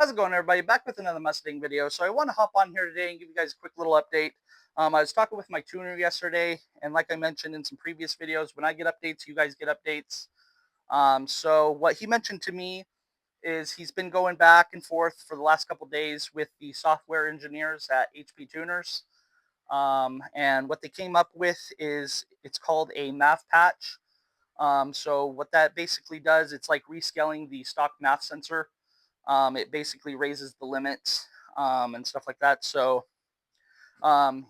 How's it going, everybody? Back with another Mustang video. So I want to hop on here today and give you guys a quick little update. I was talking with my tuner yesterday, and like I mentioned in some previous videos, when I get updates, you guys get updates. So what he mentioned to me is he's been going back and forth for the last couple days with the software engineers at HPtuners. And what they came up with is it's called a math patch. So what that basically does, it's like rescaling the stock math sensor. It basically raises the limits and stuff like that. So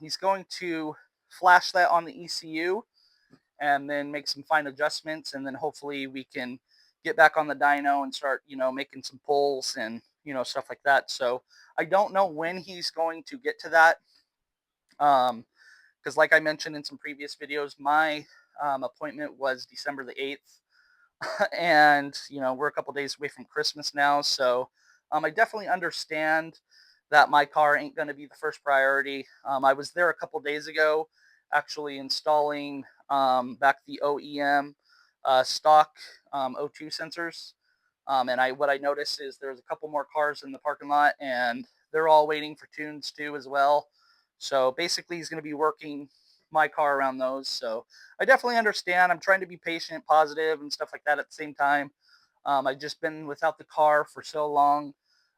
he's going to flash that on the ECU and then make some fine adjustments, and then hopefully we can get back on the dyno and start, making some pulls and stuff like that. So I don't know when he's going to get to that, because like I mentioned in some previous videos, my appointment was December the 8th. And we're a couple days away from Christmas now, so I definitely understand that my car ain't going to be the first priority. I was there a couple days ago, actually installing back the OEM stock O2 sensors, and what I noticed is there's a couple more cars in the parking lot, and they're all waiting for tunes too as well. So basically, he's going to be working my car around those. So I definitely understand. I'm trying to be patient, positive, and stuff like that at the same time. I've just been without the car for so long.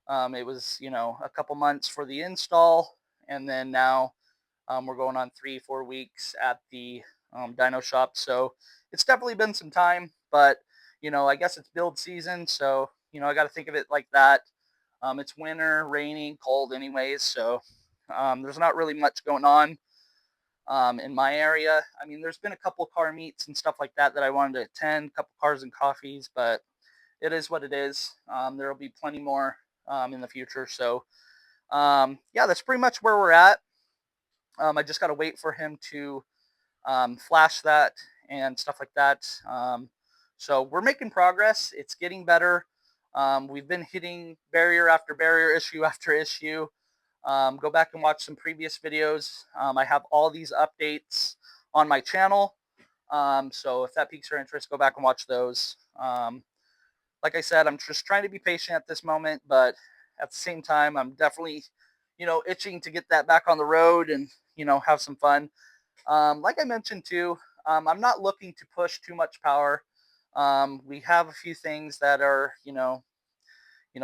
It was, a couple months for the install, and then now we're going on 3, 4 weeks at the dyno shop. So it's definitely been some time, but I guess it's build season, so I got to think of it like that. It's winter, raining, cold, anyways, so there's not really much going on in my area. I mean, there's been a couple car meets and stuff like that that I wanted to attend, a couple cars and coffees, but it is what it is. There will be plenty more in the future. So, yeah, that's pretty much where we're at. I just got to wait for him to flash that and stuff like that. So we're making progress. It's getting better. We've been hitting barrier after barrier, issue after issue. Go back and watch some previous videos. I have all these updates on my channel. So if that piques your interest, go back and watch those. Like I said, I'm just trying to be patient at this moment, but at the same time, I'm definitely, itching to get that back on the road and, have some fun. Like I mentioned too, I'm not looking to push too much power. We have a few things that are,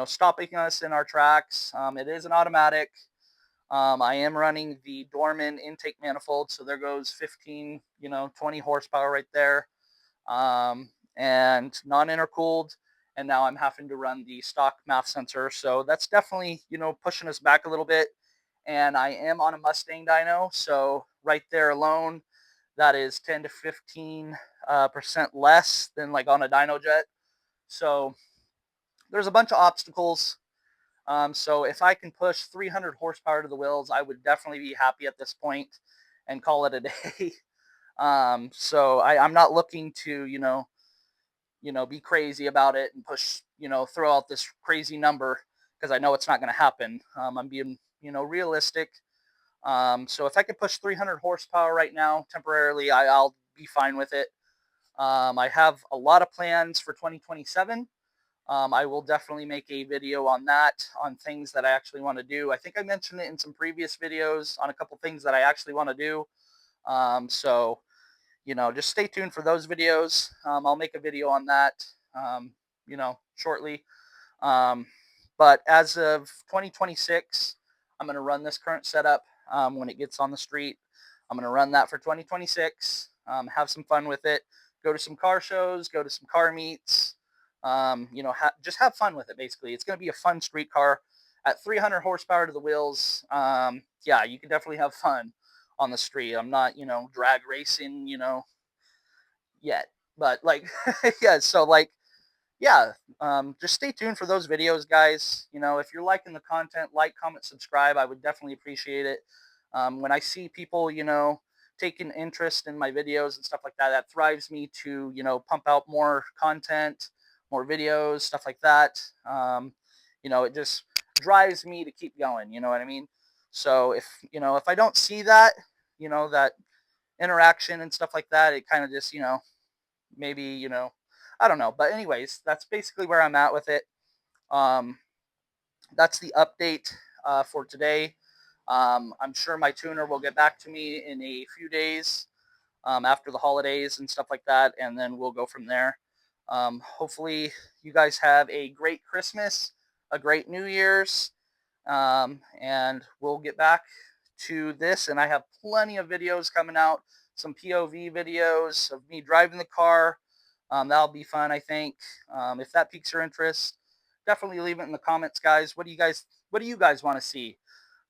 stopping us in our tracks. It is an automatic. I am running the Dorman intake manifold, so there goes 15, 20 horsepower right there, and non-intercooled. And now I'm having to run the stock math sensor, so that's definitely pushing us back a little bit. And I am on a Mustang dyno, so right there alone, that is 10 to 15% less than like on a dyno jet. So there's a bunch of obstacles. So if I can push 300 horsepower to the wheels, I would definitely be happy at this point and call it a day. So I'm not looking to, be crazy about it and push, throw out this crazy number, because I know it's not going to happen. I'm being, realistic. So if I could push 300 horsepower right now temporarily, I'll be fine with it. I have a lot of plans for 2027. I will definitely make a video on that, on things that I actually want to do. I think I mentioned it in some previous videos on a couple things that I actually want to do. So, just stay tuned for those videos. I'll make a video on that, shortly. Um, but as of 2026, I'm going to run this current setup when it gets on the street. I'm going to run that for 2026, have some fun with it, go to some car shows, go to some car meets, just have fun with it, basically. It's going to be a fun street car. At 300 horsepower to the wheels, yeah, you can definitely have fun on the street. I'm not, drag racing, yet. But, like, yeah, so, like, yeah, just stay tuned for those videos, guys. If you're liking the content, like, comment, subscribe. I would definitely appreciate it. When I see people, taking interest in my videos and stuff like that, that thrives me to, pump out more content, more videos, stuff like that. It just drives me to keep going. You know what I mean? So if I don't see that, that interaction and stuff like that, it kind of just, maybe, I don't know. But anyways, that's basically where I'm at with it. Um, that's the update for today. I'm sure my tuner will get back to me in a few days after the holidays and stuff like that, and then we'll go from there. Hopefully, you guys have a great Christmas, a great New Year's, and we'll get back to this. And I have plenty of videos coming out, some POV videos of me driving the car. That'll be fun, I think. If that piques your interest, definitely leave it in the comments, guys. What do you guys want to see?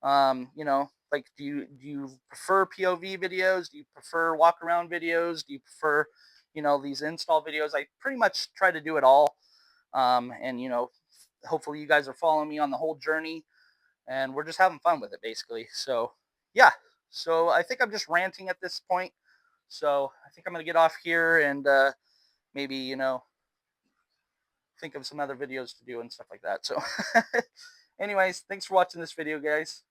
Like, do you prefer POV videos? Do you prefer walk around videos? Do you prefer, these install videos? I pretty much try to do it all. And hopefully you guys are following me on the whole journey, and we're just having fun with it, basically. So yeah. So I think I'm just ranting at this point. So I think I'm gonna get off here and maybe think of some other videos to do and stuff like that. So anyways, thanks for watching this video, guys.